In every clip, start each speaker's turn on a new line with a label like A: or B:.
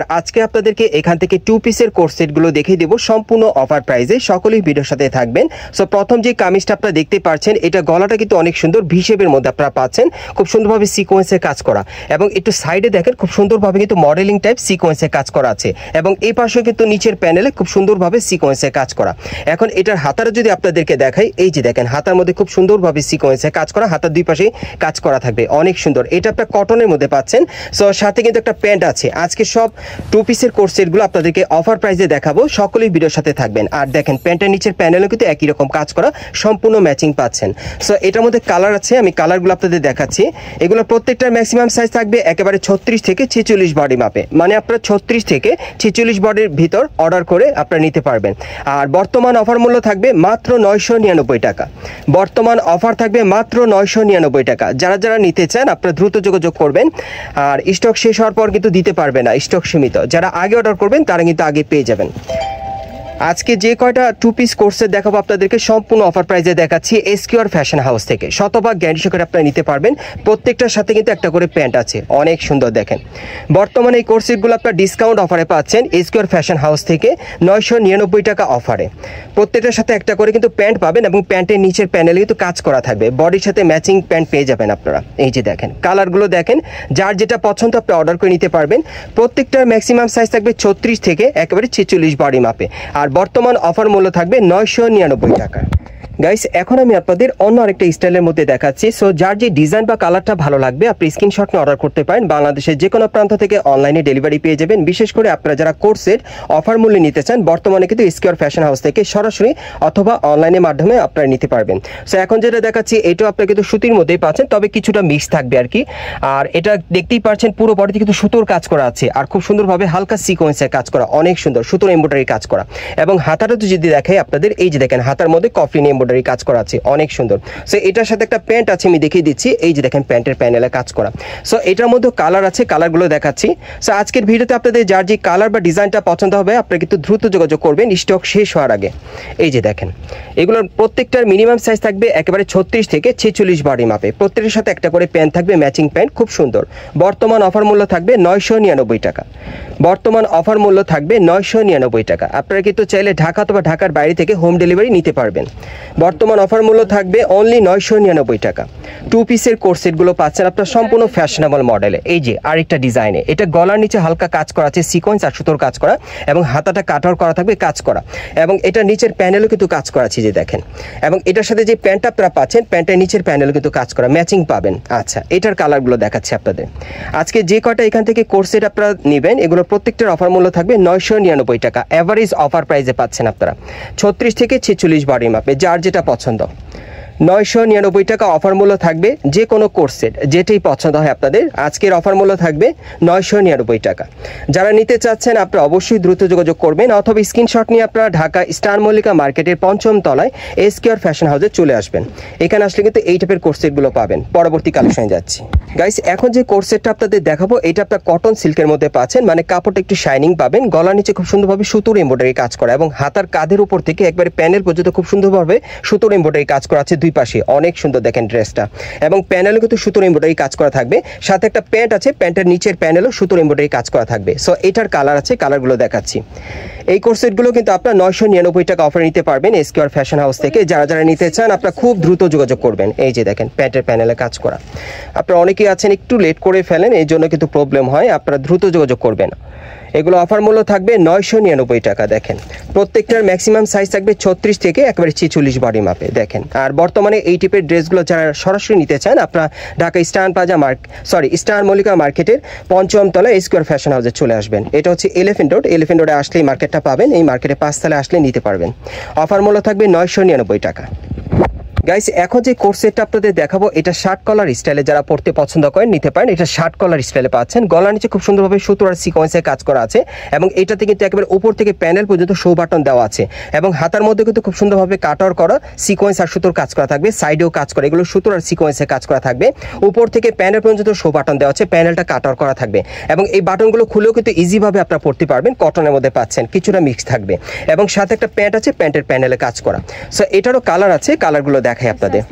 A: আর আজকে আপনাদেরকে এখান থেকে 2 পিসের কোর্স সেটগুলো দেখিয়ে দেব সম্পূর্ণ অফার প্রাইসে। সকলেই ভিডিওর সাথে থাকবেন। সো প্রথম যে কামিজটা আপনারা দেখতে পাচ্ছেন, এটা গলাটা কিন্তু অনেক সুন্দর ভি শেপের মধ্যে আপনারা পাচ্ছেন, খুব সুন্দরভাবে সিকোয়েন্সে কাজ করা, এবং একটু সাইডে দেখেন খুব সুন্দরভাবে কিন্তু মডেলিং টাইপ সিকোয়েন্সে কাজ করা আছে, এবং এই পাশেও কিন্তু নিচের প্যানেলে খুব সুন্দরভাবে সিকোয়েন্সে কাজ করা। এখন এটার হাতাটা যদি আপনাদেরকে দেখাই, এই যে দেখেন হাতার মধ্যে খুব সুন্দরভাবে সিকোয়েন্সে কাজ করা, হাতার দুই পাশে কাজ করা থাকবে, অনেক সুন্দর। এটা আপনার কটনের মধ্যে পাচ্ছেন। সো সাথে কিন্তু একটা প্যান্ট আছে। আজকে সব 2 পিসের কোর্স সেটগুলো আপনাদেরকে অফার প্রাইসে দেখাবো, সকলেই ভিডিওর সাথে থাকবেন। আর দেখেন প্যান্টের নিচের প্যানেলও কিন্তু একই রকম কাজ করা, সম্পূর্ণ ম্যাচিং পাচ্ছেন। সো এটার মধ্যে কালার আছে, আমি কালারগুলো আপনাদের দেখাচ্ছি। এগুলো প্রত্যেকটার ম্যাক্সিমাম সাইজ থাকবে একেবারে 36 থেকে 46 বডি মাপে, মানে আপনারা 36 থেকে 46 বডির ভিতর অর্ডার করে আপনারা নিতে পারবেন। আর বর্তমান অফার মূল্য থাকবে মাত্র 999 টাকা। বর্তমান অফার থাকবে মাত্র 999 টাকা। যারা যারা নিতে চান আপনারা দ্রুত যোগাযোগ করবেন। আর স্টক শেষ হওয়ার পর কিন্তু দিতে পারবে না, স্টক সীমিত। যারা আগে অর্ডার করবেন তারা কিন্তু আগে পেয়ে যাবেন। আজকে যে কয়টা 2 পিস কোর্সে দেখাবো আপনাদেরকে সম্পূর্ণ অফার প্রাইসে দেখাচ্ছি এসকিউআর ফ্যাশন হাউস থেকে। শতভাগ গ্যারান্টি সহকারে আপনারা নিতে পারবেন। প্রত্যেকটার সাথে কিন্তু একটা করে প্যান্ট আছে, অনেক সুন্দর দেখেন। বর্তমানে এই কোর্সগুলো আপনারা ডিসকাউন্ট অফারে পাচ্ছেন এসকিউআর ফ্যাশন হাউস থেকে 999 টাকা অফারে। প্রত্যেকটার সাথে একটা করে কিন্তু প্যান্ট পাবেন, এবং প্যান্টের নিচের প্যানেলে কিন্তু কাজ করা থাকবে, বডির সাথে ম্যাচিং প্যান্ট পেয়ে যাবেন আপনারা। এই যে দেখেন কালারগুলো দেখেন, যার যেটা পছন্দ আপনি অর্ডার করে নিতে পারবেন। প্রত্যেকটার ম্যাক্সিমাম সাইজ থাকবে 36 থেকে একেবারে 46 বডি মাপে। আর বর্তমান অফার মূল্য থাকবে 999 টাকা। গাইস, এখন আমি আপনাদের অন্য আরেকটা স্টাইলের মধ্যে দেখাচ্ছি। সো যার যে ডিজাইন বা কালারটা ভালো লাগবে আপনি স্ক্রিনশট নিয়ে অর্ডার করতে পারেন। বাংলাদেশের যে কোনো প্রান্ত থেকে অনলাইনে ডেলিভারি পেয়ে যাবেন। বিশেষ করে আপনারা যারা কোর্সের অফার মূল্যে নিতে চান, বর্তমানে কিন্তু এসকিউআর ফ্যাশন হাউস থেকে সরাসরি অথবা অনলাইনের মাধ্যমে আপনারা নিতে পারবেন। সো এখন যেটা দেখাচ্ছি এটাও আপনারা কিন্তু সুতির মধ্যেই পাচ্ছেন, তবে কিছুটা মিক্স থাকবে আর কি। আর এটা দেখতেই পাচ্ছেন পুরো বডিতে কিন্তু সুতোর কাজ করা আছে, আর খুব সুন্দরভাবে হালকা সিকোয়েন্সের কাজ করা, অনেক সুন্দর সুতোর এমব্রয়ডারি কাজ করা। এবং হাতাটা তো যদি দেখাই আপনাদের, এই যে দেখেন হাতার মধ্যে কফলিন এমব্রয়ডারি কাজ করা আছে, অনেক সুন্দর। সো এটার সাথে একটা প্যান্ট আছে, আমি দেখিয়ে দিচ্ছি। এই যে দেখেন প্যান্টের প্যানেলে কাজ করা। সো এটার মধ্যে কালার আছে, কালারগুলো দেখাচ্ছি। সো আজকের ভিডিওতে আপনাদের যার যে কালার বা ডিজাইনটা পছন্দ হবে আপনারা কিন্তু দ্রুত যোগাযোগ করবেন স্টক শেষ হওয়ার আগে। এই যে দেখেন এগুলোর প্রত্যেকটার মিনিমাম সাইজ থাকবে একেবারে 36 থেকে 46 বডি মাপে। প্রত্যেকের সাথে একটা করে প্যান্ট থাকবে, ম্যাচিং প্যান্ট, খুব সুন্দর। বর্তমান অফার মূল্য থাকবে 999 টাকা। বর্তমান অফার মূল্য থাকবে 999 টাকা। আপনারা কিন্তু চাইলে ঢাকা অথবা ঢাকার বাইরে থেকে হোম ডেলিভারি নিতে পারবেন। বর্তমান অফার মূল্য থাকবে অনলি 999 টাকা। 2 পিসের কোর্স সেটগুলো পাচ্ছেন আপনার সম্পূর্ণ ফ্যাশনেবল মডেলে। এই যে আরেকটা ডিজাইনে, এটা গলার নিচে হালকা কাজ করা আছে, সিকোয়েন্স আর সুতোর কাজ করা, এবং হাতাটা কাটার করা থাকবে কাজ করা, এবং এটা নিচের প্যানেলও কিন্তু কাজ করা আছে, যে দেখেন। এবং এটার সাথে যে প্যান্টটা আপনারা পাচ্ছেন, প্যান্টের নিচের প্যানেলও কিন্তু কাজ করা, ম্যাচিং পাবেন। আচ্ছা, এটার কালারগুলো দেখাচ্ছি আপনাদের। আজকে যে কয়টা এখান থেকে কোর্স সেট আপনারা নেবেন, এগুলো প্রত্যেকটার অফার মূল্য থাকবে 999 টাকা। অ্যাভারেজ অফার প্রাইসে পাচ্ছেন আপনারা 36 থেকে 46 বডি মাপে, যার যেটা পছন্দ। 999 টাকা অফার মূল্য থাকবে। যে কোনো কোর্স সেট যেটাই পছন্দ হয় আপনাদের, আজকের অফার মূল্য থাকবে 999 টাকা। যারা নিতে চাচ্ছেন আপনারা অবশ্যই দ্রুত যোগাযোগ করবেন, অথবা স্ক্রিনশট নিয়ে আপনারা ঢাকা স্টার মল্লিকা মার্কেটের 5ম তলায় এসকিউআর ফ্যাশন হাউসে চলে আসবেন। এখানে আসলে কিন্তু এই টাইপের কোর্স সেটগুলো পাবেন। পরবর্তী কালেকশনে যাচ্ছি। গাইস, এখন যে কোর্স সেটটা আপনাদের দেখাবো এটা আপনার কটন সিল্কের মধ্যে পাচ্ছেন, মানে কাপড়টা একটু শাইনিং পাবেন। গলার নিচে খুব সুন্দরভাবে সুতোর এমব্রয়ডারি কাজ করা, এবং হাতার কাঁধের উপর থেকে একবারে প্যানেল পর্যন্ত খুব সুন্দরভাবে সুতোর এমব্রয়ডারি কাজ করা আছে দুই পাশে, অনেক সুন্দর দেখেন ড্রেসটা। এবং প্যানেলও কিন্তু সুতোর এমব্রয়ডারি কাজ করা থাকবে, সাথে একটা প্যান্ট আছে, প্যান্টের নিচের প্যানেলও সুতোর এমব্রয়ডারি কাজ করা থাকবে। সো এটার কালার আছে, কালারগুলো দেখাচ্ছি। এই কোর্স সেটগুলো কিন্তু আপনারা 999 টাকা অফারে নিতে পারবেন এসকিউআর ফ্যাশন হাউস থেকে। যারা যারা নিতে চান আপনারা খুব দ্রুত যোগাযোগ করবেন। এই যে দেখেন প্যান্টের প্যানেলে কাজ করা। আপনারা অনেকেই আছেন একটু লেট করে ফেলেন, এই জন্য কিন্তু প্রবলেম হয়, আপনারা দ্রুত যোগাযোগ করবেন। এগুলো অফার মূল্য থাকবে 999 টাকা। দেখেন প্রত্যেকটার ম্যাক্সিমাম সাইজ থাকবে 36 থেকে একেবারে 46 বডি মাপে, দেখেন। আর বর্তমানে এই টাইপের ড্রেসগুলো যারা সরাসরি নিতে চান আপনারা ঢাকা স্টার মল্লিকা মার্কেটের 5ম তলায় এসকিউআর ফ্যাশন হাউসে চলে আসবেন। এটা হচ্ছে এলিফ্যান্ট রোডে আসলেই মার্কেটটা পাবেন। এই মার্কেটে 5 তলায় আসলে নিতে পারবেন। অফার মূল্য থাকবে 999 টাকা। গাইস, এখন যে কোর্স সেটটা আপনাদের দেখাবো এটা শার্ট কলার স্টাইলে, যারা পড়তে পছন্দ করেন নিতে পারেন। এটা শার্ট কলার স্টাইলে পাচ্ছেন। গলার নিচে খুব সুন্দরভাবে সুতো আর সিকোয়েন্সের কাজ করা আছে, এবং এটাতে কিন্তু একেবারে উপর থেকে প্যানেল পর্যন্ত শো বাটন দেওয়া আছে, এবং হাতার মধ্যে কিন্তু খুব সুন্দরভাবে কাটার করা সিকোয়েন্স আর সুতোর কাজ করা থাকবে, সাইডেও কাজ করা, এগুলো সুতোর আর সিকোয়েন্সের কাজ করা থাকবে। উপর থেকে প্যানেল পর্যন্ত শো বাটন দেওয়া আছে, প্যানেলটা কাটার করা থাকবে, এবং এই বাটনগুলো খুলেও কিন্তু ইজিভাবে আপনারা পড়তে পারবেন। কটনের মধ্যে পাচ্ছেন, কিছুটা মিক্স থাকবে, এবং সাথে একটা প্যান্ট আছে, প্যান্টের প্যানেলে কাজ করা। সো এটারও কালার আছে, কালারগুলো দেখাই আপনাদের।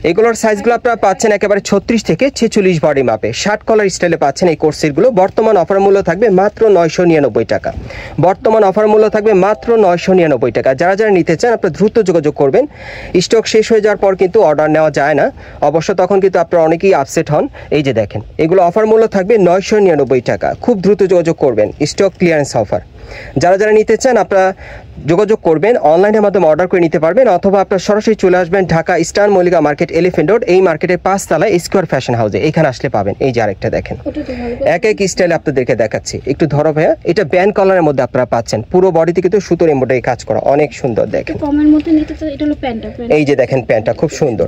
A: এগুলোর সাইজগুলো আপনারা পাচ্ছেন একেবারে 36 থেকে 46 বডি মাপে 60 কলার স্টাইলে পাচ্ছেন এই কোর্স সেটগুলো। বর্তমান অফার মূল্য থাকবে মাত্র 999 টাকা। বর্তমান অফার মূল্য থাকবে মাত্র 999 টাকা। যারা যারা নিতে চান আপনারা দ্রুত যোগাযোগ করবেন। স্টক শেষ হয়ে যাওয়ার পর কিন্তু অর্ডার নেওয়া যায় না, অবশ্য তখন কিন্তু আপনারা অনেকেই আপসেট হন। এই যে দেখেন, এগুলো অফার মূল্য থাকবে 999 টাকা। খুব দ্রুত যোগাযোগ করবেন, স্টক ক্লিয়ারেন্স অফার। যারা যারা নিতে চান আপনারা যোগাযোগ করবেন, অনলাইনের মাধ্যমে অর্ডার করে নিতে পারবেন, অথবা আপনারা সরাসরি চলে আসবেন Dhaka eastern Mallika market elephant road. এই মার্কেটের 5 তলায় স্কোয়ার ফ্যাশন হাউসে, এখানে আসলে পাবেন। এই যে আরেকটা দেখেন, এক এক স্টাইলে আপনাদেরকে দেখাচ্ছি, একটু ধরো ভাইয়া। এটা ব্যান্ড কলারের মধ্যে আপনারা পাচ্ছেন, পুরো বডিতে কিন্তু সুতোর এমব্রয়ডারি কাজ করা, অনেক সুন্দর দেখেন। এই যে দেখেন প্যান্টটা খুব সুন্দর,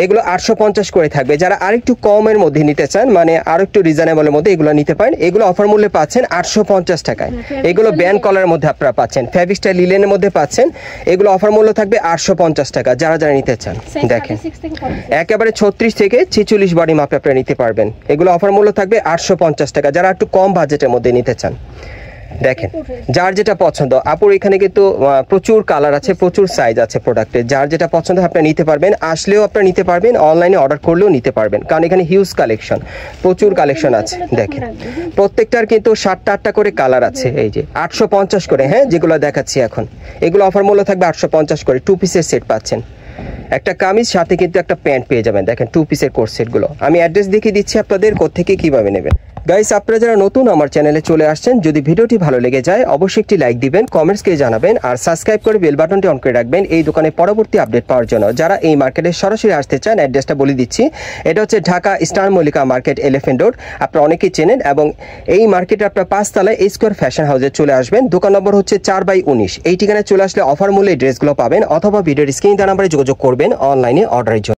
A: এগুলো 850 করে থাকবে। যারা আরেকটু কমের মধ্যে নিতে চান, মানে আরেকটু রিজনেবলের মধ্যে, এগুলো নিতে পারেন। এগুলো অফার মূল্যে পাচ্ছেন 850 টাকায়। এগুলো ব্যান্ড কলারের মধ্যে আপনারা পাচ্ছেন, ফ্যাব্রিক স্টাইল লিলেনের মধ্যে পাচ্ছেন। এগুলো অফার মূল্য থাকবে 850 টাকা। যারা যারা নিতে চান দেখেন, একেবারে 36 থেকে 46 বডি মাপে আপনারা নিতে পারবেন। এগুলো অফার মূল্য থাকবে 850 টাকা। যারা একটু কম বাজেটের মধ্যে নিতে চান দেখেন, যার যেটা পছন্দ। আপুর এখানে কিন্তু প্রচুর কালার আছে, প্রচুর সাইজ আছে প্রোডাক্টের। যার যেটা পছন্দ আপনারা নিতে পারবেন, আসলেও আপনারা নিতে পারবেন, অনলাইনে অর্ডার করলেও নিতে পারবেন, কারণ এখানে হিউজ কালেকশন, প্রচুর কালেকশন আছে। দেখেন প্রত্যেকটার কিন্তু 7টা 8টা করে কালার আছে। এই যে 850 করে, হ্যাঁ, যেগুলো দেখাচ্ছি এখন, এগুলো অফার মূল্য থাকবে 850 করে। 2 পিসের সেট পাচ্ছেন, একটা কামিজ সাথে কিন্তু একটা প্যান্ট পেয়ে যাবেন। দেখেন 2 পিসের কোর্স সেটগুলো। আমি অ্যাড্রেস দেখিয়ে দিচ্ছি আপনাদের কোত্থেকে কিভাবে নেবেন। গাইস, আপনারা যারা নতুন আমার চ্যানেলে চলে আসছেন, যদি ভিডিওটি ভালো লেগে যায় অবশ্যই একটি লাইক দিবেন, কমেন্টসকে জানাবেন, আর সাবস্ক্রাইব করে বেল বাটনটি অন করে রাখবেন এই দোকানে পরবর্তী আপডেট পাওয়ার জন্য। যারা এই মার্কেটে সরাসরি আসতে চান, অ্যাড্রেসটা বলে দিচ্ছি, এটা হচ্ছে Dhaka eastern Mallika market elephant road. আপনারা অনেকেই চেনেন, এবং এই মার্কেটে আপনারা 5 তলায় স্কোয়ার ফ্যাশন হাউসে চলে আসবেন। দোকান নম্বর হচ্ছে 4/19। এই ঠিকানায় চলে আসলে অফার মূল্যে ড্রেসগুলো পাবেন, অথবা ভিডিওর স্ক্রিন দেওয়া নাম্বারে যোগাযোগ করবেন অনলাইনে অর্ডারের জন্য।